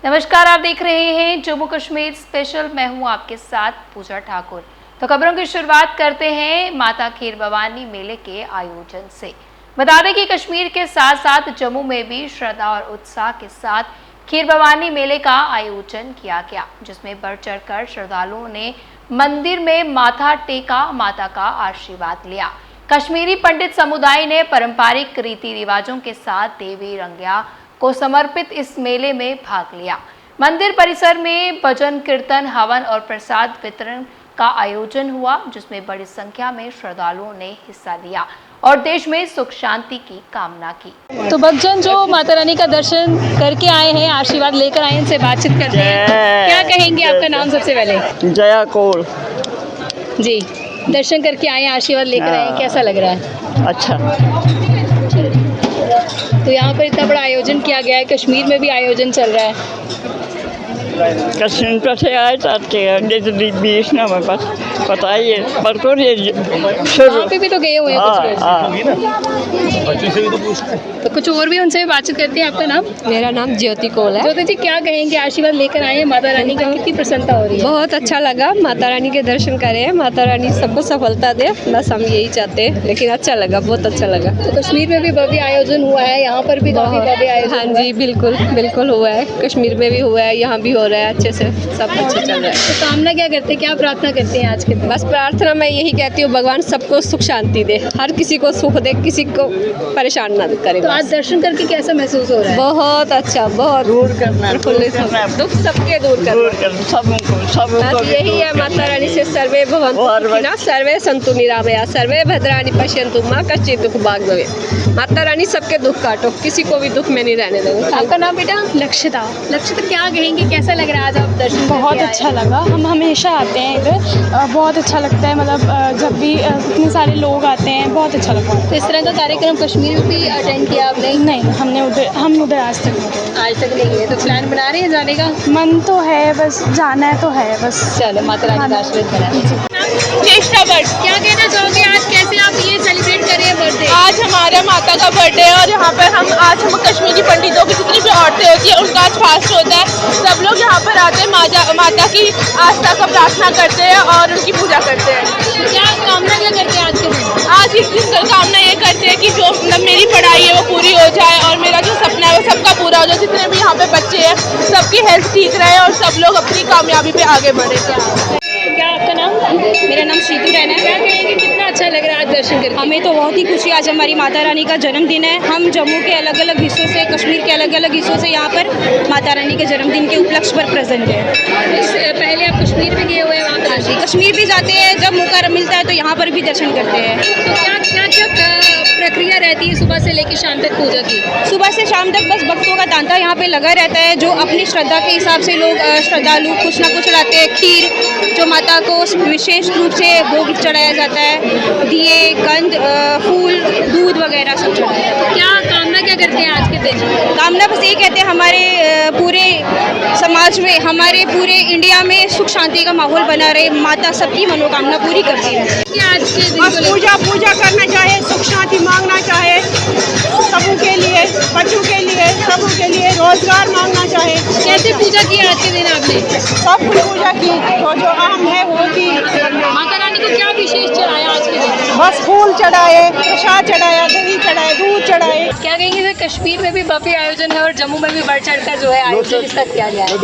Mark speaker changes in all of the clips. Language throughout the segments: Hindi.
Speaker 1: नमस्कार, आप देख रहे हैं जम्मू कश्मीर स्पेशल। मैं हूं आपके साथ पूजा ठाकुर। तो खबरों की शुरुआत करते हैं माता खीर भवानी मेले के आयोजन से। बता दें कि कश्मीर के साथ साथ जम्मू में भी श्रद्धा और उत्साह के साथ खीर भवानी मेले का आयोजन किया गया, जिसमें बढ़ चढ़कर श्रद्धालुओं ने मंदिर में माथा टेका, माता का आशीर्वाद लिया। कश्मीरी पंडित समुदाय ने पारंपरिक रीति रिवाजों के साथ देवी रंग्या को समर्पित इस मेले में भाग लिया। मंदिर परिसर में भजन कीर्तन, हवन और प्रसाद वितरण का आयोजन हुआ, जिसमें बड़ी संख्या में श्रद्धालुओं ने हिस्सा लिया और देश में सुख शांति की कामना की।
Speaker 2: तो भक्तजन जो माता रानी का दर्शन करके आए हैं, आशीर्वाद लेकर आए हैं, इनसे बातचीत करते हैं। क्या कहेंगे? आपका नाम सबसे पहले?
Speaker 3: जया कौल
Speaker 2: जी। दर्शन करके आए हैं, आशीर्वाद लेकर आए हैं, कैसा लग रहा है?
Speaker 3: अच्छा।
Speaker 2: तो यहाँ पर इतना बड़ा आयोजन किया गया है, कश्मीर में भी आयोजन चल रहा है।
Speaker 3: कश्मीर पर से आए जाते हैं बीच ना मेरे पास बताइए पर तो ये
Speaker 2: वहाँ पे भी तो गए हुए हैं कुछ लोग। तो कुछ और भी उनसे बातचीत करते हैं। आपका नाम?
Speaker 4: मेरा नाम ज्योति कौल है।
Speaker 2: ज्योति जी, क्या कहेंगे? आशीर्वाद लेकर आए हैं माता रानी का, कितनी प्रसन्नता हो रही है?
Speaker 4: बहुत अच्छा लगा, माता रानी के दर्शन करे, माता रानी सबको सफलता दे, बस हम यही चाहते हैं। लेकिन अच्छा लगा, बहुत अच्छा लगा।
Speaker 2: तो कश्मीर में भी भव्य आयोजन हुआ है, यहाँ पर भी काफी भव्य आयोजन।
Speaker 4: हाँ जी, बिल्कुल बिल्कुल हुआ है। कश्मीर में भी हुआ है, यहाँ भी हो रहा है, अच्छे से सब अच्छा चल रहा है।
Speaker 2: तो कामना क्या करते हैं, क्या प्रार्थना करते हैं आज के दिन?
Speaker 4: बस प्रार्थना मैं यही कहती हूँ, भगवान सबको सुख शांति दे, हर किसी को सुख दे, किसी को परेशान ना करे।
Speaker 2: तो आज दर्शन करके कैसा महसूस हो रहा है?
Speaker 4: बहुत अच्छा, बहुत
Speaker 3: दूर करना
Speaker 4: दुख सबके दूर करना।
Speaker 3: सबको
Speaker 4: यही है माता रानी से सर्वे भवन्तु सुखिनः, सर्वे सन्तु निरामया, सर्वे भद्राणि पश्यन्तु मा कश्चित् दुःख भाग् भवेत्। माता रानी सबके दुख काटो, किसी को भी दुख में नहीं रहने देंगे।
Speaker 2: आपका नाम बेटा?
Speaker 5: लक्षिता।
Speaker 2: लक्षिता, क्या कहेंगे, कैसा लग रहा है आज आप दर्शन?
Speaker 5: बहुत अच्छा लगा। हम हमेशा आते हैं इधर, बहुत अच्छा लगता है। मतलब जब भी इतने सारे लोग आते हैं, बहुत अच्छा लगता है।
Speaker 2: तो इस तरह का कार्यक्रम कश्मीर में भी अटेंड किया आपने?
Speaker 5: नहीं, हम उधर आज तक नहीं गए।
Speaker 2: आज तक नहीं गए। तो प्लान बना रहे हैं जाने का?
Speaker 5: मन तो है, बस जाना है तो है बस।
Speaker 2: चलो, माता रानी का आशीर्वाद करें।
Speaker 6: चेष्टा भट्ट।
Speaker 2: क्या कहना चाहोगे, आज कैसे आप ये सेलिब्रेट कर रहे हैं बर्थडे?
Speaker 6: आज हमारा माता का बर्थडे है और यहाँ पर हम कश्मीरी पंडितों की जितनी भी औरतें होती हैं उनका आज फास्ट होता है। सब लोग यहाँ पर आते हैं, माता की आस्था का प्रार्थना करते हैं और उनकी पूजा करते हैं।
Speaker 2: क्या कामना क्या करते हैं आज के दिन?
Speaker 6: आज इस दिन कामना ये करते हैं कि जो मेरी पढ़ाई है वो पूरी हो जाए और मेरा जो सपना है वो सबका पूरा हो जाए। जितने भी यहाँ पे बच्चे हैं सबकी हेल्थ ठीक रहे और सब लोग अपनी कामयाबी पे आगे बढ़े।
Speaker 2: क्या आपका नाम?
Speaker 5: मेरा नाम शीतू रैना
Speaker 2: क्या
Speaker 5: है।
Speaker 2: कहेंगे, कितना अच्छा लग रहा है आज दर्शन करके?
Speaker 5: हमें तो बहुत ही खुशी, आज हमारी माता रानी का जन्मदिन है। हम जम्मू के अलग अलग हिस्सों से, कश्मीर के अलग अलग हिस्सों से यहाँ पर माता रानी के जन्मदिन के उपलक्ष्य पर प्रेजेंट है।
Speaker 2: पहले आप कश्मीर में गए हुए हैं? वहाँ
Speaker 5: जी, कश्मीर भी जाते हैं, जब मौका मिलता है तो यहाँ पर भी दर्शन करते हैं।
Speaker 2: तो क्या प्रक्रिया रहती है सुबह से लेकर शाम तक पूजा की?
Speaker 5: सुबह से शाम तक बस भक्तों का तांता यहाँ पे लगा रहता है। जो अपनी श्रद्धा के हिसाब से लोग श्रद्धालु कुछ ना कुछ लाते हैं। खीर जो माता को विशेष रूप से भोग चढ़ाया जाता है, दिए, गंध, फूल, दूध वगैरह सब चढ़ाया जाता है।
Speaker 2: क्या कामना क्या करते हैं आज के दिन?
Speaker 5: कामना बस ये कहते हैं, हमारे पूरे समाज में, हमारे पूरे इंडिया में सुख शांति का माहौल बना रहे, माता सबकी मनोकामना पूरी करती है।
Speaker 2: आज के दिन
Speaker 7: बस पूजा करना चाहे, सुख शांति मांगना चाहे, सबों के लिए, बच्चों के लिए, सबों के लिए रोजगार मांगना चाहे।
Speaker 2: कैसे पूजा की आज के दिन आपने?
Speaker 7: सब कुछ पूजा की, जो अहम है वो की।
Speaker 2: माता रानी को क्या विशेष चढ़ाया आज के दिन?
Speaker 7: बस फूल चढ़ाए, प्रसाद चढ़ाया, दही चढ़ाए, दूध चढ़ाए।
Speaker 2: क्या कहेंगे सर, कश्मीर में भी भव्य आयोजन है और जम्मू में भी बढ़ चढ़कर जो है आयोजन इस तक किया गया है?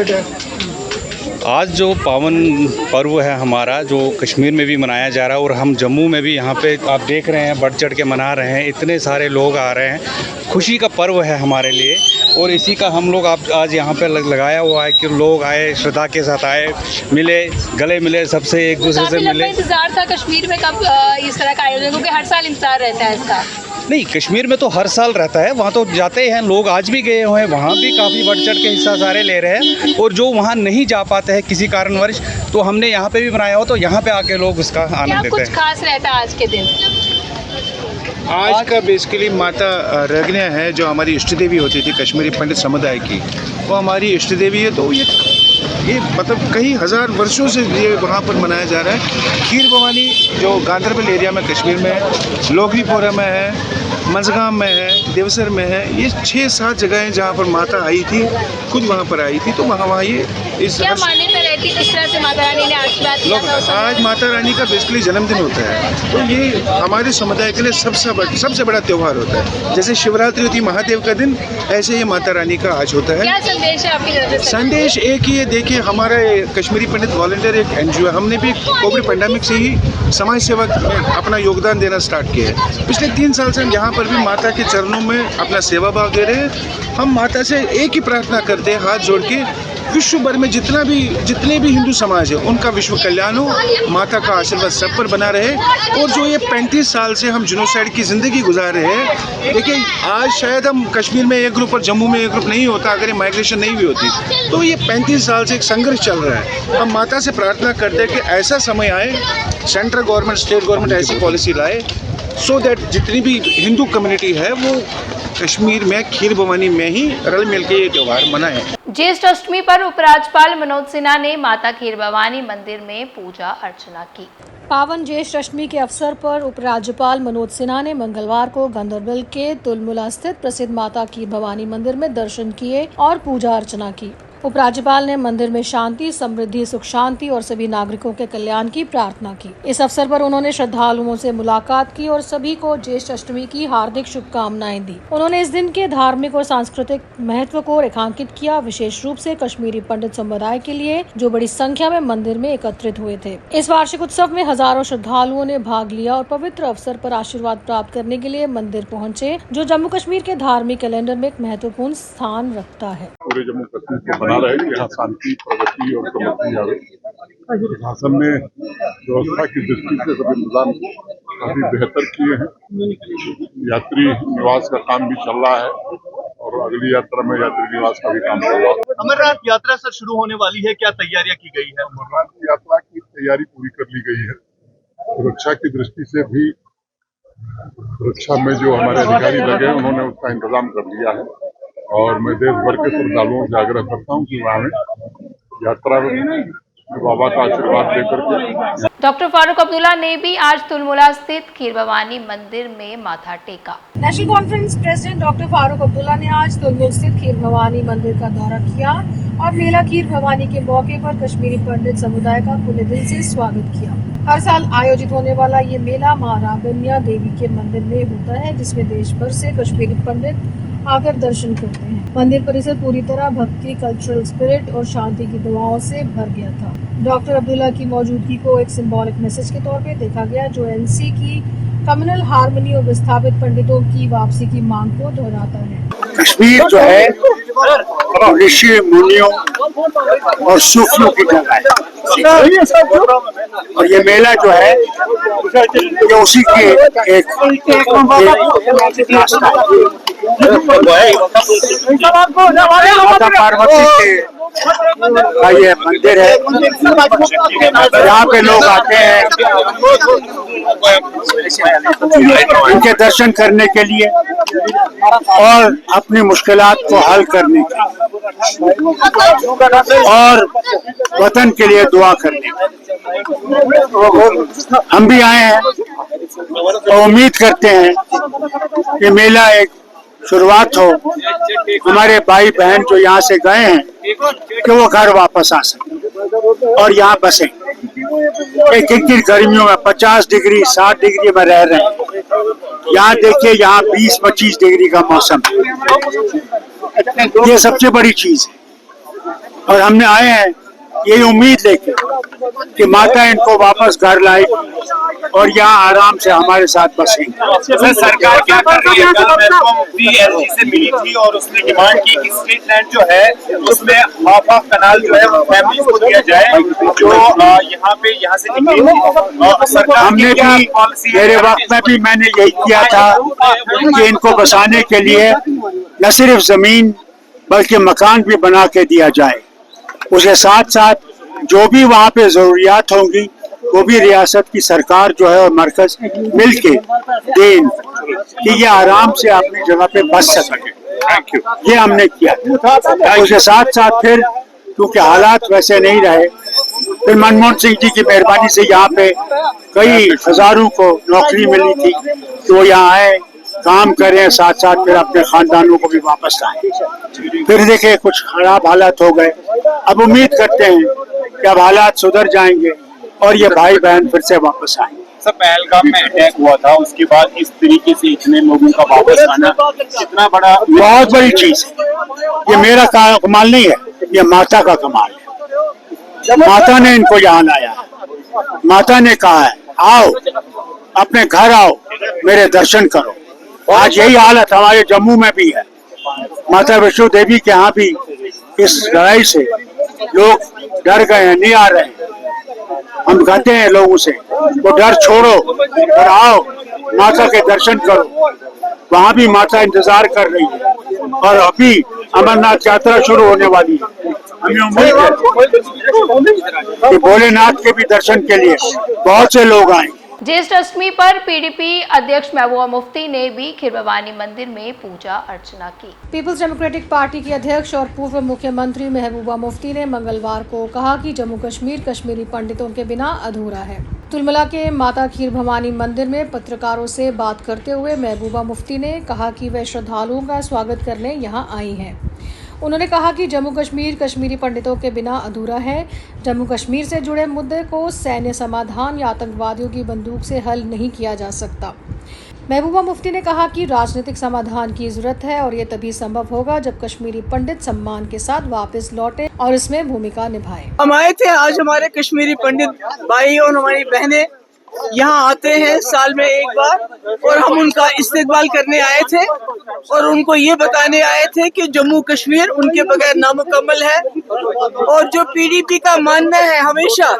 Speaker 8: आज जो पावन पर्व है हमारा, जो कश्मीर में भी मनाया जा रहा है और हम जम्मू में भी यहाँ पे आप देख रहे हैं बढ़ चढ़ के मना रहे हैं। इतने सारे लोग आ रहे हैं, खुशी का पर्व है हमारे लिए और इसी का हम लोग आज यहाँ पे लगाया हुआ है कि लोग आए, श्रद्धा के साथ आए, मिले, गले मिले, सबसे एक दूसरे से मिले।
Speaker 2: इंतजार था कश्मीर में कब इस तरह का आयोजन, क्योंकि हर साल इंतजार रहता है इसका?
Speaker 8: नहीं, कश्मीर में तो हर साल रहता है, वहाँ तो जाते हैं लोग, आज भी गए हुए हैं, वहाँ भी काफ़ी बढ़ चढ़ के हिस्सा सारे ले रहे हैं। और जो वहाँ नहीं जा पाते हैं किसी कारणवश, तो हमने यहाँ पे भी बनाया हो, तो यहाँ पे आके लोग उसका आनंद लेते हैं।
Speaker 2: कुछ खास रहता है आज के दिन?
Speaker 9: आज का बेसिकली माता रंग्या है, जो हमारी इष्ट देवी होती थी कश्मीरी पंडित समुदाय की, वो हमारी इष्ट देवी है। तो ये मतलब कई हज़ार वर्षों से ये वहाँ पर मनाया जा रहा है। खीर भवानी जो गांधरबल एरिया में कश्मीर में है, लोगरीपोरा में है, मंझगांव में है, देवसर में है, ये 6-7 जगह हैं जहाँ पर माता आई थी, खुद वहाँ पर आई थी। तो वहाँ ये इस
Speaker 2: क्या मान्यता रहती किस तरह से माता रानी ने आशीर्वाद दिया था उस समय?
Speaker 9: आज माता रानी का बेसिकली जन्मदिन होता है, तो ये हमारे समुदाय के लिए सबसे बड़ा त्यौहार होता है। जैसे शिवरात्रि होती है महादेव का दिन, ऐसे ये माता रानी का आज होता है।
Speaker 2: क्या संदेश है आपकी तरफ से?
Speaker 9: संदेश एक ही है, देखिए हमारा कश्मीरी पंडित वॉलंटियर एक NGO है, हमने भी कोविड पैंडेमिक से ही समाज सेवा में अपना योगदान देना स्टार्ट किया है। पिछले 3 साल से हम यहाँ पर भी माता के चरणों में अपना सेवा भाव दे रहे हैं। हम माता से एक ही प्रार्थना करते हैं हाथ जोड़ के, विश्व भर में जितने भी हिंदू समाज है उनका विश्व कल्याण हो, माता का आशीर्वाद सब पर बना रहे। और जो ये 35 साल से हम जिनोसाइड की ज़िंदगी गुजार रहे हैं, देखिए आज शायद हम कश्मीर में एक ग्रुप और जम्मू में एक ग्रुप नहीं होता अगर ये माइग्रेशन नहीं हुई होती। तो ये 35 साल से एक संघर्ष चल रहा है। हम माता से प्रार्थना करते हैं कि ऐसा समय आए, सेंट्रल गवर्नमेंट स्टेट गवर्नमेंट ऐसी पॉलिसी लाए सो दैट जितनी भी हिंदू कम्युनिटी है वो कश्मीर में खीर भवानी में ही रल मिल के ये त्यौहार मनाएं।
Speaker 1: ज्येष्ठ अष्टमी पर उपराज्यपाल मनोज सिन्हा ने माता खीर भवानी मंदिर में पूजा अर्चना की।
Speaker 10: पावन ज्येष्ठ अष्टमी के अवसर पर उपराज्यपाल मनोज सिन्हा ने मंगलवार को गांदरबल के तुलमुला स्थित प्रसिद्ध माता खीर भवानी मंदिर में दर्शन किए और पूजा अर्चना की। उपराज्यपाल ने मंदिर में शांति, समृद्धि, सुख शांति और सभी नागरिकों के कल्याण की प्रार्थना की। इस अवसर पर उन्होंने श्रद्धालुओं से मुलाकात की और सभी को ज्येष्ठ अष्टमी की हार्दिक शुभकामनाएं दी। उन्होंने इस दिन के धार्मिक और सांस्कृतिक महत्व को रेखांकित किया, विशेष रूप से कश्मीरी पंडित समुदाय के लिए जो बड़ी संख्या में मंदिर में एकत्रित हुए थे। इस वार्षिक उत्सव में हजारों श्रद्धालुओं ने भाग लिया और पवित्र अवसर पर आशीर्वाद प्राप्त करने के लिए मंदिर पहुँचे, जो जम्मू कश्मीर के धार्मिक कैलेंडर में एक महत्वपूर्ण स्थान रखता है।
Speaker 11: पूरे जम्मू कश्मीर को बना रहे, यहाँ शांति, प्रगति और समृद्धि आवे। प्रशासन ने व्यवस्था की दृष्टि से सभी इंतजाम काफी बेहतर किए हैं। यात्री निवास का काम भी चल रहा है और अगली यात्रा में यात्री निवास का भी काम चल रहा है।
Speaker 12: अमरनाथ यात्रा सर शुरू होने वाली है, क्या तैयारियां की गई है?
Speaker 11: अमरनाथ यात्रा की तैयारी पूरी कर ली गई है। सुरक्षा की दृष्टि से भी सुरक्षा में जो हमारे अधिकारी लगे उन्होंने उसका इंतजाम कर लिया है और मैं देश भर के श्रद्धालुओं से आग्रह करता हूँ कि वहाँ में यात्रा बाबा का आशीर्वाद लेकर के।
Speaker 1: डॉक्टर फारूक अब्दुल्ला ने भी आज तुलमुला स्थित खीर भवानी मंदिर में माथा टेका।
Speaker 10: National conference president doctor Farooq Abdullah ने आज तुलमुला स्थित खीर भवानी मंदिर का दौरा किया और मेला खीर भवानी के मौके पर कश्मीरी पंडित समुदाय का खुले दिल से स्वागत किया। हर साल आयोजित होने वाला ये मेला मां रागन्या देवी के मंदिर में होता है, जिसमें देश भर से कश्मीरी पंडित आकर दर्शन करते हैं। मंदिर परिसर पूरी तरह भक्ति, कल्चरल स्पिरिट और शांति की दुआओं से भर गया था। डॉक्टर अब्दुल्ला की मौजूदगी को एक सिंबॉलिक मैसेज के तौर पे देखा गया, जो NC की कम्युनल हार्मनी और विस्थापित पंडितों की वापसी की मांग को दोहराता है।
Speaker 13: कश्मीर जो है ऋषि मुनियों और सूफियों की जगह है और ये मेला जो है ये उसी के एक रास्ता माता पार्वती का ये मंदिर है। यहाँ पे लोग आते हैं इनके दर्शन करने के लिए और अपनी मुश्किलात को हल करने के और वतन के लिए दुआ करने। हम भी आए हैं और उम्मीद करते हैं कि मेला एक शुरुआत हो, हमारे भाई बहन जो यहाँ से गए हैं कि वो घर वापस आ सके और यहाँ बसे। एक गर्मियों में 50 डिग्री 60 डिग्री में रह रहे हैं, यहाँ देखिए यहाँ 20-25 डिग्री का मौसम है। ये सबसे बड़ी चीज है और हमने आए हैं यही उम्मीद लेके कि माता इनको वापस घर लाएगी और यहाँ आराम से हमारे साथ बसेंगे।
Speaker 12: सर सरकार क्या कर रही है? कल मैं मुफ्ती LG से मिली थी और उसने डिमांड की कि स्ट्रीट लैंड जो है उसमें हाफ ऑफ कनाल जो है वो फैमिली को दिया जाए जो यहाँ से निकली।
Speaker 13: हमने भी मेरे वक्त में भी मैंने यही किया था कि इनको बसाने के लिए न सिर्फ जमीन बल्कि मकान भी बना के दिया जाए। उसके साथ साथ जो भी वहाँ पे जरूरियात होंगी वो भी रियासत की सरकार जो है और मरकज मिलके दें कि ये आराम से अपनी जगह पे बस सके। ये हमने किया। उसके साथ साथ फिर क्योंकि हालात वैसे नहीं रहे, फिर मनमोहन सिंह जी की मेहरबानी से यहाँ पे कई हजारों को नौकरी मिली थी तो वो यहाँ आए काम करें, साथ साथ फिर अपने खानदानों को भी वापस लाएं। फिर देखे कुछ खराब हालात हो गए, अब उम्मीद करते हैं कि अब हालात सुधर जाएंगे और ये भाई बहन फिर से वापस आएंगे।
Speaker 12: सब पहलगाम में अटैक हुआ था, उसके बाद इस तरीके से इतने लोगों का वापस आना कितना बड़ा,
Speaker 13: बहुत बड़ी चीज है। ये मेरा कमाल नहीं है, ये माता का कमाल है। माता ने इनको यहाँ लाया है। माता ने कहा है आओ अपने घर आओ, मेरे दर्शन करो। आज यही हालत हमारे जम्मू में भी है। माता वैष्णो देवी के यहाँ भी इस लड़ाई से लोग डर गए हैं, नहीं आ रहे हैं। हम कहते हैं लोगों से वो डर छोड़ो और आओ, माता के दर्शन करो। वहाँ भी माता इंतजार कर रही है और अभी अमरनाथ यात्रा शुरू होने वाली है। हमें उम्मीद है कि भोलेनाथ के भी दर्शन के लिए बहुत से लोग आए।
Speaker 1: ज्येष्ठ अष्टमी पर पीडीपी अध्यक्ष महबूबा मुफ्ती ने भी खीर भवानी मंदिर में पूजा अर्चना की।
Speaker 10: पीपल्स डेमोक्रेटिक पार्टी की अध्यक्ष और पूर्व मुख्यमंत्री महबूबा मुफ्ती ने मंगलवार को कहा कि जम्मू कश्मीर कश्मीरी पंडितों के बिना अधूरा है। तुलमुला के माता खीर भवानी मंदिर में पत्रकारों से बात करते हुए महबूबा मुफ्ती ने कहा कि वे श्रद्धालुओं का स्वागत करने यहाँ आई हैं। उन्होंने कहा कि जम्मू कश्मीर कश्मीरी पंडितों के बिना अधूरा है। जम्मू कश्मीर से जुड़े मुद्दे को सैन्य समाधान या आतंकवादियों की बंदूक से हल नहीं किया जा सकता। महबूबा मुफ्ती ने कहा कि राजनीतिक समाधान की जरूरत है और ये तभी संभव होगा जब कश्मीरी पंडित सम्मान के साथ वापस लौटे और इसमें भूमिका निभाएं।
Speaker 14: हम आए थे, आज हमारे कश्मीरी पंडित भाई और हमारी बहनें यहाँ आते हैं साल में एक बार, और हम उनका इस्तेकबाल करने आए थे और उनको ये बताने आए थे कि जम्मू कश्मीर उनके बगैर नामुकम्मल है। और जो पीडीपी का मानना है हमेशा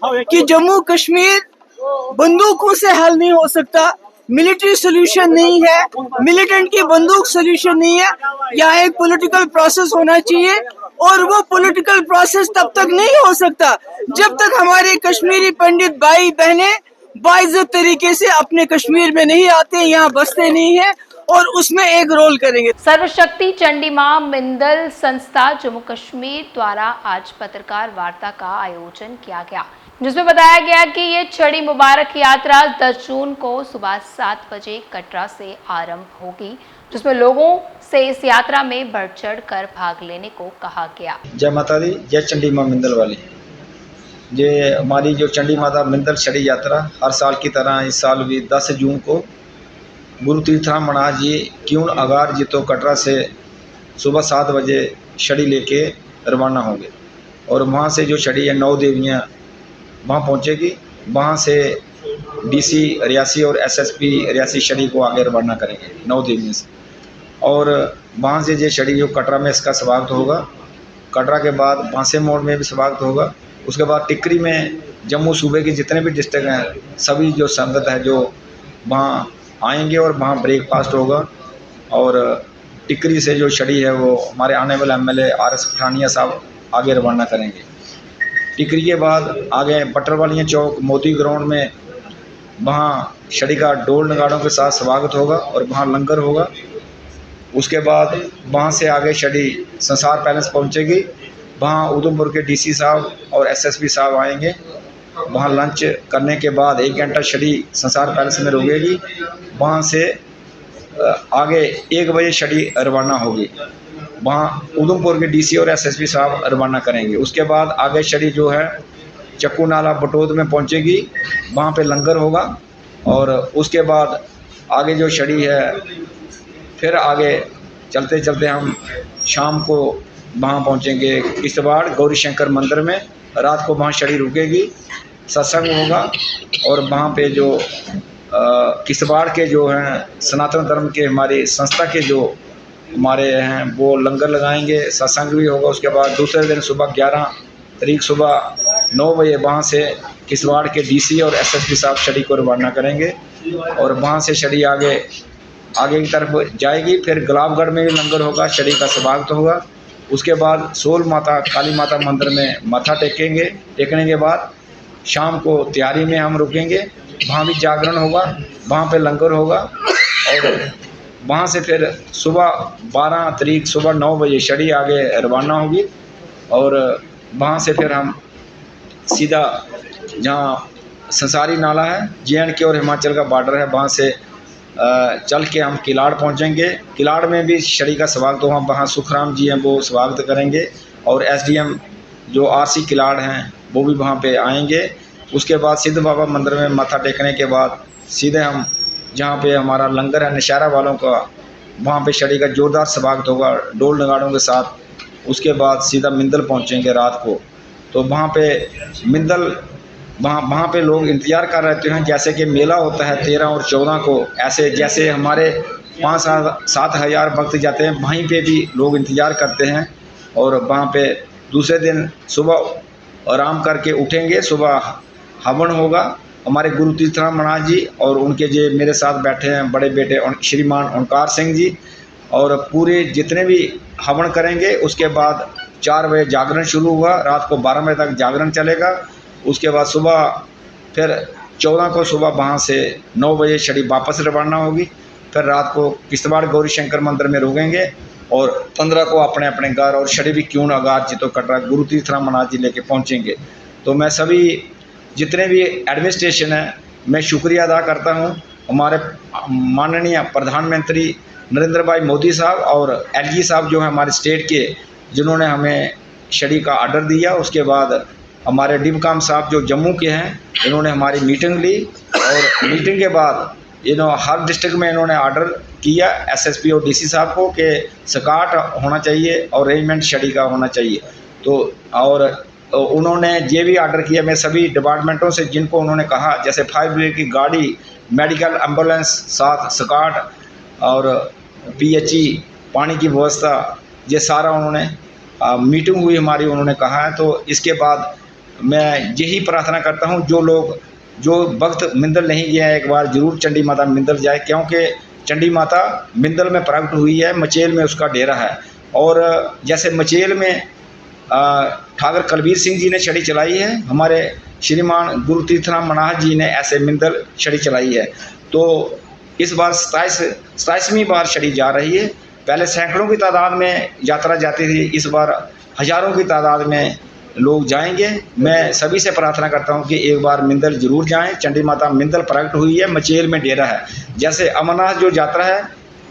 Speaker 14: कि जम्मू कश्मीर बंदूकों से हल नहीं हो सकता, मिलिट्री सोल्यूशन नहीं है, मिलिटेंट की बंदूक सोल्यूशन नहीं है, यहाँ एक पॉलिटिकल प्रोसेस होना चाहिए। और वो पॉलिटिकल प्रोसेस तब तक नहीं हो सकता जब तक हमारे कश्मीरी पंडित भाई बहनें बाइज्जत तरीके से अपने कश्मीर में नहीं आते, यहाँ बसते नहीं है और उसमें एक रोल करेंगे।
Speaker 1: सर्वशक्ति चंडी मां मिंदल संस्था जम्मू कश्मीर द्वारा आज पत्रकार वार्ता का आयोजन किया गया, जिसमें बताया गया कि ये छड़ी मुबारक यात्रा 10 जून को सुबह 7 बजे कटरा से आरंभ होगी, जिसमें लोगों से इस यात्रा में बढ़ चढ़ कर भाग लेने को कहा गया।
Speaker 15: जय माता दी, जय चंडी मां मिंदल वाली। ये हमारी जो चंडी माता मिंदल छड़ी यात्रा हर साल की तरह इस साल भी 10 जून को गुरु तीर्थराम महाराज जी क्यून अगार जी तो कटरा से सुबह 7 बजे छड़ी लेके रवाना होंगे और वहाँ से जो छड़ी है 9 देवियाँ वहाँ पहुँचेगी। वहाँ से डीसी रियासी और एसएसपी रियासी छड़ी को आगे रवाना करेंगे 9 देवियों से, और वहाँ से ये छड़ी जो कटरा में इसका स्वागत होगा। कटरा के बाद बांसे मोड़ में भी स्वागत होगा। उसके बाद टिकरी में जम्मू सूबे के जितने भी डिस्ट्रिक्ट हैं सभी जो संगत है जो वहाँ आएंगे और वहाँ ब्रेकफास्ट होगा। और टिकरी से जो छड़ी है वो हमारे आने वाले एमएलए आरएस पठानिया साहब आगे रवाना करेंगे। टिकरी के बाद आगे बटरवालियाँ चौक मोदी ग्राउंड में वहाँ छड़ी का डोल नगाड़ों के साथ स्वागत होगा और वहाँ लंगर होगा। उसके बाद वहाँ से आगे छड़ी संसार पैलेस पहुँचेगी। वहाँ उधमपुर के डीसी साहब और एसएसपी साहब आएंगे। वहाँ लंच करने के बाद 1 घंटा छड़ी संसार पैलेस में रुकेगी। वहाँ से आगे 1 बजे छड़ी रवाना होगी। वहाँ उधमपुर के डीसी और एसएसपी साहब रवाना करेंगे। उसके बाद आगे छड़ी जो है चक्कू नाला बटोद में पहुँचेगी, वहाँ पे लंगर होगा। और उसके बाद आगे जो छड़ी है फिर आगे चलते चलते हम शाम को वहाँ पहुँचेंगे किश्तवाड़ गौरी शंकर मंदिर में। रात को वहाँ छड़ी रुकेगी, सत्संग होगा और वहाँ पे जो किश्तवाड़ के जो हैं सनातन धर्म के हमारी संस्था के जो हमारे हैं वो लंगर लगाएंगे, सत्संग भी होगा। उसके बाद दूसरे दिन सुबह 11 तारीख सुबह 9 बजे वहाँ से किश्तवाड़ के डीसी और एसएसपी साहब छड़ी को रवाना करेंगे और वहाँ से छड़ी आगे की तरफ जाएगी। फिर गुलाबगढ़ में भी लंगर होगा, छड़ी का स्वागत होगा। उसके बाद सोल माता काली माता मंदिर में माथा टेकेंगे। टेकने के बाद शाम को तैयारी में हम रुकेंगे, वहाँ भी जागरण होगा, वहाँ पे लंगर होगा। और वहाँ से फिर सुबह 12 तारीख सुबह 9 बजे छड़ी आगे रवाना होगी और वहाँ से फिर हम सीधा जहाँ संसारी नाला है JNK और हिमाचल का बॉर्डर है वहाँ से चल के हम किलाड़ पहुंचेंगे। किलाड़ में भी छड़ी का स्वागत होगा, वहाँ सुखराम जी हैं वो स्वागत करेंगे और एसडीएम जो आरसी किलाड़ हैं वो भी वहाँ पे आएंगे। उसके बाद सिद्ध बाबा मंदिर में माथा टेकने के बाद सीधे हम जहाँ पे हमारा लंगर है नशारा वालों का, वहाँ पे छड़ी का जोरदार स्वागत होगा ढोल नगाड़ों के साथ। उसके बाद सीधा मिंदल पहुँचेंगे रात को। तो वहाँ पे मिंदल वहाँ पे लोग इंतज़ार कर रहते हैं, जैसे कि मेला होता है 13 और 14 को, ऐसे जैसे हमारे 5-7 हज़ार भक्त जाते हैं, वहीं पे भी लोग इंतज़ार करते हैं। और वहाँ पे दूसरे दिन सुबह आराम करके उठेंगे, सुबह हवन होगा। हमारे गुरु तीर्थराम महाराज जी और उनके जो मेरे साथ बैठे हैं बड़े बेटे श्रीमान ओंकार सिंह जी, और पूरे जितने भी हवन करेंगे। उसके बाद 4 बजे जागरण शुरू हुआ, रात को 12 बजे तक जागरण चलेगा। उसके बाद सुबह फिर 14 को सुबह वहाँ से 9 बजे छड़ी वापस रवाना होगी। फिर रात को किश्तवाड़ गौरी शंकर मंदिर में रुकेंगे और 15 को अपने अपने घर और छड़ी भी क्यों आगार जितो कटरा गुरु तीर्थराम महाराज जी लेके पहुँचेंगे। तो मैं सभी जितने भी एडमिनिस्ट्रेशन है मैं शुक्रिया अदा करता हूँ, हमारे माननीय प्रधानमंत्री नरेंद्र भाई मोदी साहब और एलजी साहब जो है हमारे स्टेट के, जिन्होंने हमें छड़ी का आर्डर दिया। उसके बाद हमारे डिबकाम साहब जो जम्मू के हैं, इन्होंने हमारी मीटिंग ली और मीटिंग के बाद हर डिस्ट्रिक्ट में इन्होंने आर्डर किया एसएसपी और डीसी साहब को कि स्काट होना चाहिए और अरेंजमेंट छड़ी का होना चाहिए। तो और उन्होंने ये भी आर्डर किया, मैं सभी डिपार्टमेंटों से जिनको उन्होंने कहा, जैसे फायर ब्रिगेड की गाड़ी, मेडिकल एम्बुलेंस, साथ स्काट और पीएचई, पानी की व्यवस्था, ये सारा उन्होंने मीटिंग हुई हमारी, उन्होंने कहा है। तो इसके बाद मैं यही प्रार्थना करता हूँ जो भक्त मिंदल नहीं गया है एक बार ज़रूर चंडी माता मिंदल जाए, क्योंकि चंडी माता मिंदल में प्रकट हुई है, मचेल में उसका डेरा है। और जैसे मचेल में ठाकुर कलबीर सिंह जी ने छड़ी चलाई है, हमारे श्रीमान गुरु तीर्थराम महाराज जी ने ऐसे मिंदल छड़ी चलाई है। तो इस बार 27वीं बार छड़ी जा रही है। पहले सैकड़ों की तादाद में यात्रा जाती थी, इस बार हज़ारों की तादाद में लोग जाएंगे। मैं सभी से प्रार्थना करता हूं कि एक बार मिंदल ज़रूर जाएं। चंडी माता मिंदल प्रकट हुई है, मचेल में डेरा है। जैसे अमरनाथ जो यात्रा है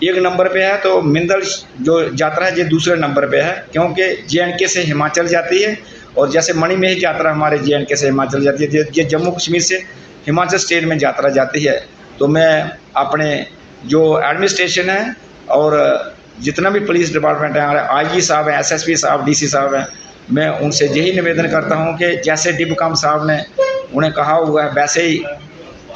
Speaker 15: 1 नंबर पे है, तो मिंदल जो यात्रा है ये दूसरे नंबर पे है, क्योंकि JNK से हिमाचल जाती है। और जैसे मणिमहेश यात्रा हमारे JNK से हिमाचल जाती है, ये जम्मू कश्मीर से हिमाचल स्टेट में यात्रा जाती है। तो मैं अपने जो एडमिनिस्ट्रेशन है और जितना भी पुलिस डिपार्टमेंट है, हमारे IG साहब हैं, SSP साहब, DC साहब हैं, मैं उनसे यही निवेदन करता हूं कि जैसे डिबकाम साहब ने उन्हें कहा हुआ है वैसे ही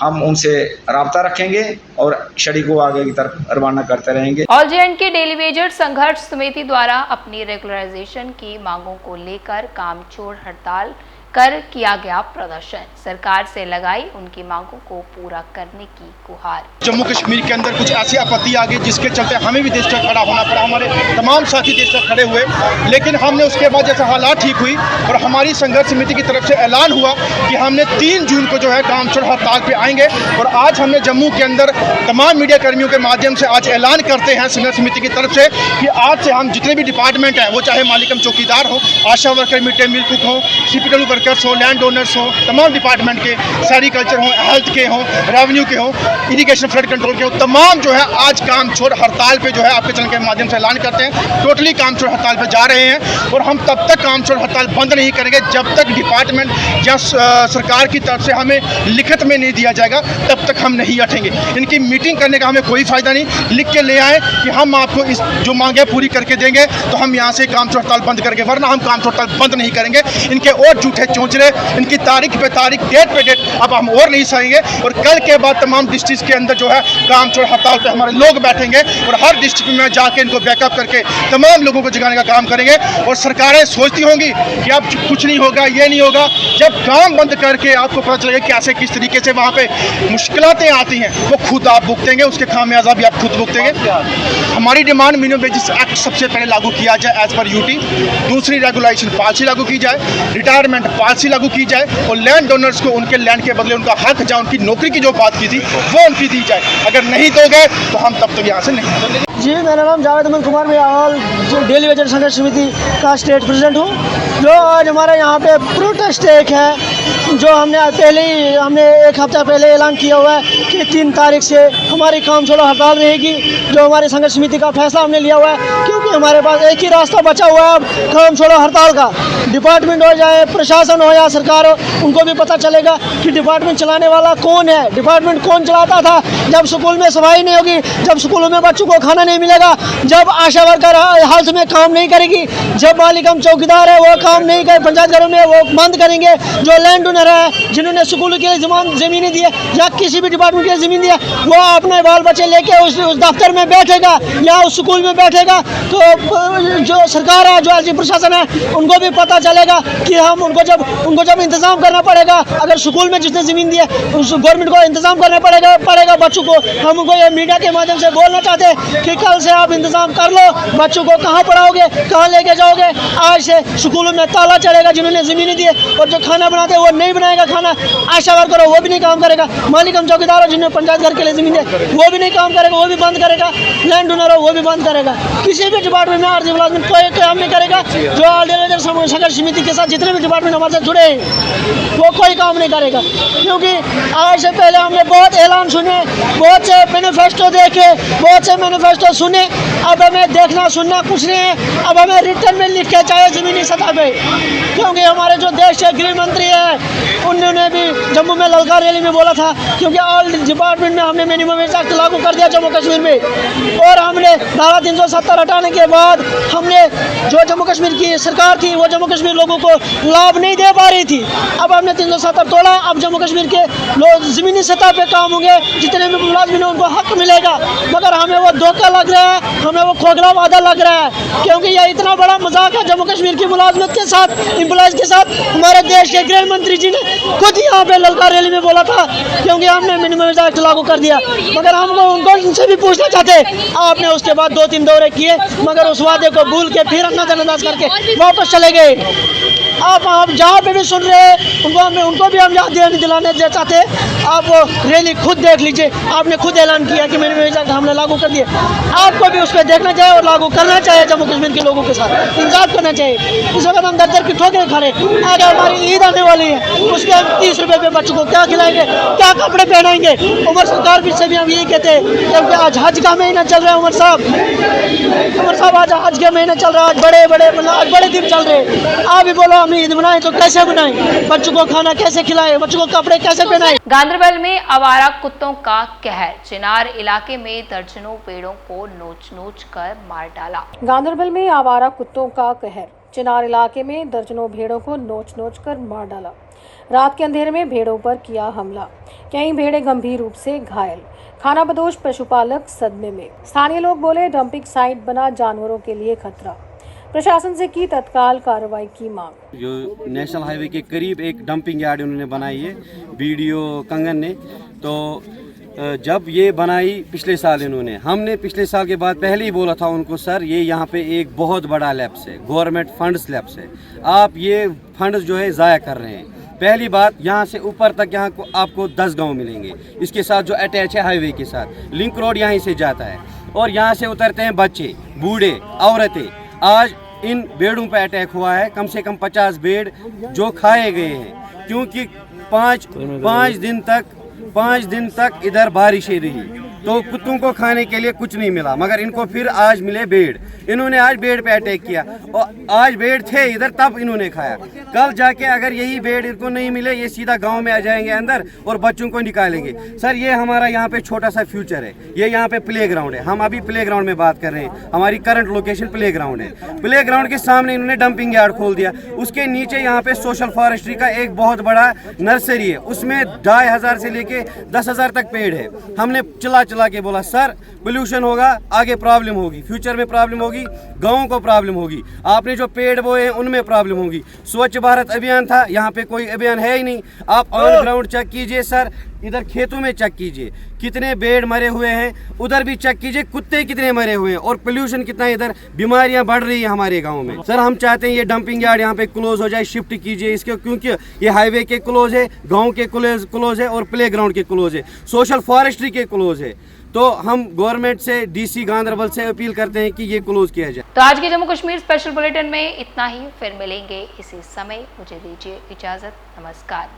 Speaker 15: हम उनसे राब्ता रखेंगे और छड़ी को आगे की तरफ रवाना करते रहेंगे।
Speaker 1: ऑल JNK डेली वेजर संघर्ष समिति द्वारा अपनी रेगुलराइजेशन की मांगों को लेकर काम छोड़ हड़ताल कर किया गया प्रदर्शन, सरकार से लगाई उनकी मांगों को पूरा करने की गुहार।
Speaker 16: जम्मू कश्मीर के अंदर कुछ ऐसी आपत्ति आ गई जिसके चलते हमें भी देश पर खड़ा होना पड़ा, हमारे तमाम साथी देश पर खड़े हुए। लेकिन हमने उसके बाद जैसे हालात ठीक हुई और हमारी संघर्ष समिति की तरफ से ऐलान हुआ कि हमने 3 जून को जो है काम छोड़ हड़ताल पे आएंगे। और आज हमने जम्मू के अंदर तमाम मीडिया कर्मियों के माध्यम से आज ऐलान करते हैं संघर्ष समिति की तरफ से कि आज से हम जितने भी डिपार्टमेंट हैं, वो चाहे मालिकम चौकीदार हो, ASHA worker, mid day meal cook हो, CPW वर्कर्स हो, लैंड ओनर्स हो, तमाम डिपार्टमेंट के, सेरिकल्चर हो, हेल्थ के हो, रेवेन्यू के हो, इरिगेशन फ्लड कंट्रोल के हो, तमाम जो है आज काम छोड़ हड़ताल पे जो है आपके चैनल के माध्यम से ऐलान करते हैं। टोटली काम छोड़ हड़ताल पे जा रहे हैं और हम तब तक काम छोड़ हड़ताल बंद नहीं करेंगे जब तक डिपार्टमेंट या सरकार की तरफ से हमें लिखित में नहीं दिया जाएगा, तब तक हम नहीं हटेंगे। इनकी मीटिंग करने का हमें कोई फ़ायदा नहीं, लिख के ले आए कि हम आपको इस जो मांगे पूरी करके देंगे तो हम यहाँ से काम छोड़ हड़ताल बंद करेंगे, वरना हम काम छोड़ हड़ताल बंद नहीं करेंगे। इनके और झूठे चौंचले, इनकी तारीख पे तारीख, डेट पे डेट अब हम और नहीं सहेंगे। और कल के बाद तमाम डिस्ट्रिक्ट के अंदर जो है काम छोड़ हड़ताल पे हमारे लोग बैठेंगे और हर डिस्ट्रिक्ट में जाके इनको बैकअप करके तमाम लोगों को जगाने का काम करेंगे। और सरकारें सोचती होंगी कि अब कुछ नहीं होगा, ये नहीं होगा, जब काम बंद करके आपको पता चलेगा कैसे किस तरीके से वहाँ पे मुश्किलातें आती हैं, वो खुद आप भुगतेंगे, उसके खामियाजा भी आप खुद भुगतेंगे। हमारी डिमांड मिनिमम वेजेस एक्ट सबसे पहले लागू किया जाए एज पर यूटी, दूसरी रेगुलेशन पॉलिसी लागू की जाए, रिटायरमेंट पॉलिसी लागू की जाए और लैंड ओनर्स को उनके लैंड के बदले उनका हक जहाँ उनकी नौकरी की जो बात की थी वो उनकी दी जाए। अगर नहीं दोगे तो हम तब तक यहाँ से नहीं निकलेंगे।
Speaker 17: जी, मेरा नाम जावेद अहमद कुमार, मैं ऑल डेली वेजर संघर्ष समिति का स्टेट प्रेसिडेंट हूँ। जो आज हमारे यहाँ पे प्रोटेस्ट एक है जो हमने एक हफ्ता पहले ऐलान किया हुआ है कि 3 तारीख से हमारी काम छोड़ो हड़ताल रहेगी। जो हमारी संघर्ष समिति का फैसला हमने लिया हुआ है, क्योंकि हमारे पास एक ही रास्ता बचा हुआ है अब काम छोड़ो हड़ताल का। डिपार्टमेंट हो जाए, प्रशासन हो या सरकार हो, उनको भी पता चलेगा कि डिपार्टमेंट चलाने वाला कौन है, डिपार्टमेंट कौन चलाता था। जब स्कूल में सफाई नहीं होगी, जब स्कूलों में बच्चों को खाना नहीं मिलेगा, जब आशा वर्कर हाउस में काम नहीं करेगी, जब मालिक हम चौकीदार है वो काम नहीं करे, पंचायत घरों में वो बंद करेंगे, जो लैंड ओनर है जिन्होंने स्कूल के लिए जमीनें दी है या किसी भी डिपार्टमेंट के लिए जमीन दी है, वो अपने बाल बच्चे लेके उस दफ्तर में बैठेगा या उस स्कूल में बैठेगा, तो जो सरकार है, जो प्रशासन है, उनको भी पता चलेगा कि हम उनको जब इंतजाम करना पड़ेगा। अगर स्कूल में जिसने जमीन दी है उस गवर्नमेंट को इंतजाम करना पड़ेगा बच्चों को। हम उनको ये मीडिया के माध्यम से बोलना चाहते हैं कि कल से आप इंतजाम कर लो, बच्चों को कहाँ पढ़ाओगे, कहाँ लेके जाओगे। आज से स्कूलों में ताला चढ़ेगा जिन्होंने जमीनें दी है, और जो खाना बनाते हैं वो नहीं बनाएगा खाना, आशा वर्कर हो वो भी नहीं काम करेगा, मालिक हम चौकीदार हो जिन्होंने पंचायत घर के लिए जमीन है वो भी नहीं काम करेगा, वो भी बंद करेगा, लैंड ओनर हो वो भी बंद करेगा। किसी भी डिपार्टमेंट में आर्थिक मुलाजमिन कोई काम नहीं करेगा। जो ऑर्डिनेटर संघर्ष समिति के साथ जितने भी डिपार्टमेंट हमारे साथ जुड़े हैं वो कोई काम नहीं करेगा, क्योंकि आज से पहले हमने बहुत ऐलान सुने, बहुत से मैनिफेस्टो देखे, बहुत से मैनिफेस्टो सुने। अब हमें देखना सुनना कुछ नहीं है, अब हमें रिटर्न में लिख के चाहिए ज़मीनी सतह पे, क्योंकि हमारे जो देश के गृह मंत्री है उन्होंने भी जम्मू में ललकार रैली में बोला था, क्योंकि ऑल डिपार्टमेंट में हमने मिनिमम वेज एक्ट लागू कर दिया जम्मू कश्मीर में, और हमने धारा 370 हटाने के बाद हमने जो जम्मू कश्मीर की सरकार थी वो जम्मू कश्मीर लोगों को लाभ नहीं दे पा रही थी। अब हमने 370 तोड़ा, अब जम्मू कश्मीर के लोग ज़मीनी सतह पे काम होंगे, जितने भी मुलाजिम उनको हक मिलेगा। मगर हमें वो धोखा लग रहा है, हमें वो खोखला वादा लग रहा है, क्योंकि यह इतना बड़ा मजाक है जम्मू कश्मीर की मुलाजमत के साथ, एम्प्लॉयज़ के साथ। हमारे देश के गृह मंत्री जी ने खुद यहाँ पे ललकार रैली में बोला था, क्योंकि हमने मिनिमम वेज एक्ट लागू कर दिया। मगर हमको उनसे भी पूछना चाहते, आपने उसके बाद 2-3 दौरे किए, मगर उस वादे को भूल के फिर नजरअंदाज करके वापस चले गए। आप जहाँ पे भी सुन रहे हैं उनको भी हम याद दिलाने चाहते हैं। आप वो रैली खुद देख लीजिए, आपने खुद ऐलान किया कि मिनिमम वेज एक्ट हमने लागू कर दिया, आपको भी उस पर देखना चाहिए और लागू करना चाहिए। जम्मू कश्मीर के लोगों के साथ इंसाफ करना चाहिए। इस वक्त हम दर की ठोकरें खा रहे हैं। आगे हमारी ईद आने वाली है, उसके हम 30 रुपये पे बच्चों को क्या खिलाएंगे, क्या कपड़े पहनाएंगे। उमर सरकार भी से भी हम यही कहते हैं, क्योंकि आज हज का महीना चल रहा है। उमर साहब आज हज का महीना चल रहा है, आज बड़े दिन चल रहे हैं। आप भी बोलो हम ईद मनाएं तो कैसे मनाएं, बच्चों को खाना कैसे खिलाएं, बच्चों को कपड़े कैसे पहनाएं।
Speaker 1: गांदरबल में आवारा कुत्तों का कहर, चिनार इलाके में दर्जनों पेड़ों को नोच कर मार डाला।
Speaker 10: गांदरबल में आवारा कुत्तों का कहर, चिनार इलाके में दर्जनों भेड़ों को नोच कर मार डाला। रात के अंधेरे में भेड़ों पर किया हमला, कई भेड़ें गंभीर रूप से घायल, खानाबदोश पशुपालक सदमे में। स्थानीय लोग बोले डंपिंग साइट बना जानवरों के लिए खतरा, प्रशासन से की तत्काल कार्रवाई की मांग।
Speaker 18: जो नेशनल हाईवे के करीब एक डंपिंग यार्ड उन्होंने बनाई है, वीडियो कंगन ने, तो जब ये बनाई पिछले साल इन्होंने, हमने पिछले साल के बाद पहले ही बोला था उनको, सर ये यहाँ पे एक बहुत बड़ा लैप्स है, गवर्नमेंट फंड्स लैप्स है, आप ये फंड्स जो है ज़ाया कर रहे हैं। पहली बात, यहाँ से ऊपर तक यहाँ को आपको 10 गांव मिलेंगे, इसके साथ जो अटैच है हाईवे के साथ, लिंक रोड यहीं से जाता है, और यहाँ से उतरते हैं बच्चे, बूढ़े, औरतें। आज इन भेड़ों पर अटैक हुआ है, कम से कम 50 भेड़ जो खाए गए हैं, क्योंकि पाँच दिन तक इधर बारिशें रही, तो कुत्तों को खाने के लिए कुछ नहीं मिला, मगर इनको फिर आज मिले भेड़। इन्होंने आज भेड़ पे अटैक किया, और आज भेड़ थे इधर तब इन्होंने खाया। कल जाके अगर यही भेड़ इनको नहीं मिले, ये सीधा गांव में आ जाएंगे अंदर और बच्चों को निकालेंगे। सर ये हमारा यहाँ पे छोटा सा फ्यूचर है, ये यहाँ पे प्ले ग्राउंड है, हम अभी प्ले ग्राउंड में बात कर रहे हैं, हमारी करंट लोकेशन प्ले ग्राउंड है। प्ले ग्राउंड के सामने इन्होंने डंपिंग यार्ड खोल दिया, उसके नीचे यहाँ पे सोशल फॉरेस्ट्री का एक बहुत बड़ा नर्सरी है, उसमें 2500 से लेके 10,000 तक पेड़ है। हमने चला के बोला, सर पोल्यूशन होगा, आगे प्रॉब्लम होगी, फ्यूचर में प्रॉब्लम होगी, गाँव को प्रॉब्लम होगी, आपने जो पेड़ बोए हैं उनमें प्रॉब्लम होगी। स्वच्छ भारत अभियान था, यहाँ पे कोई अभियान है ही नहीं। आप ऑन ग्राउंड चेक कीजिए सर, इधर खेतों में चेक कीजिए कितने भेड़ मरे हुए हैं, उधर भी चेक कीजिए कुत्ते कितने मरे हुए हैं, और पोल्यूशन कितना, इधर बीमारियां बढ़ रही है हमारे गांव में। सर हम चाहते हैं ये डंपिंग यार्ड यहाँ पे क्लोज हो जाए, शिफ्ट कीजिए इसके, क्योंकि ये हाईवे के क्लोज है, गांव के क्लोज है, और प्ले ग्राउंड के क्लोज है, सोशल फॉरेस्ट्री के क्लोज है। तो हम गवर्नमेंट से, डीसी गांदरबल से अपील करते हैं कि ये क्लोज किया जाए।
Speaker 1: तो आज के जम्मू कश्मीर स्पेशल बुलेटिन में इतना ही, फिर मिलेंगे इसी समय, मुझे दीजिए इजाजत, नमस्कार।